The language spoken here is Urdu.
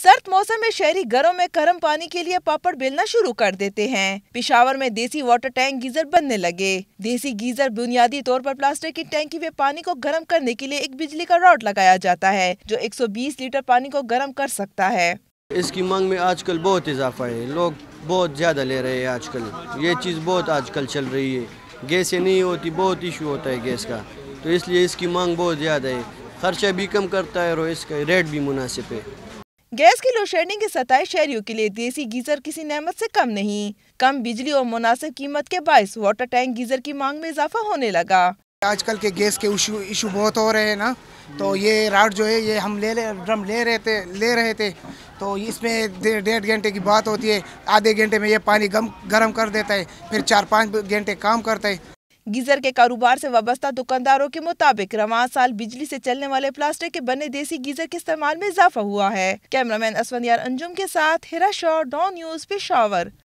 سرد موسم میں شہری گھروں میں گرم پانی کے لیے پاپڑ بیلنا شروع کر دیتے ہیں۔ پشاور میں دیسی واٹر ٹینک گیزر بننے لگے۔ دیسی گیزر بنیادی طور پر پلاسٹک کی ٹینکی میں پانی کو گرم کرنے کے لیے ایک بجلی کا راڈ لگایا جاتا ہے جو 120 لیٹر پانی کو گرم کر سکتا ہے۔ اس کی مانگ میں آج کل بہت اضافہ ہے، لوگ بہت زیادہ لے رہے ہیں آج کل، یہ چیز بہت آج کل چل رہی ہے، گیس سے نہیں ہوتی، بہت ایشو ہوتا ہے گیس کا، تو اس لیے اس کی مانگ بہت زیادہ ہے، خرچہ بھی کم کرتا ہے اور اس کا ریٹ بھی مناسب ہے۔ گیس کی لوڈ شیڈنگ کی 27 شہریوں کے لیے دیسی گیزر کسی نعمت سے کم نہیں۔ کم بجلی اور مناسب قیمت کے باعث واٹر ٹینک گیزر کی مانگ میں اضافہ ہونے لگا۔ آج کل کے گیس کے ایشو بہت ہو رہے ہیں نا، تو یہ راڈ جو ہے یہ ہم ڈرم لے رہے تھے تو اس میں 1.5 گھنٹے کی بات ہوتی ہے، آدھے گھنٹے میں یہ پانی گرم کر دیتا ہے، پھر 4-5 گھنٹے کام کرتا ہے۔ گیزر کے کاروبار سے وابستہ دکانداروں کے مطابق رواں سال بجلی سے چلنے والے پلاسٹک کے بنے دیسی گیزر کے استعمال میں اضافہ ہوا ہے۔ کیمرہ مین اسفندیار انجم کے ساتھ ہیرا شاہ، ڈان نیوز، پشاور۔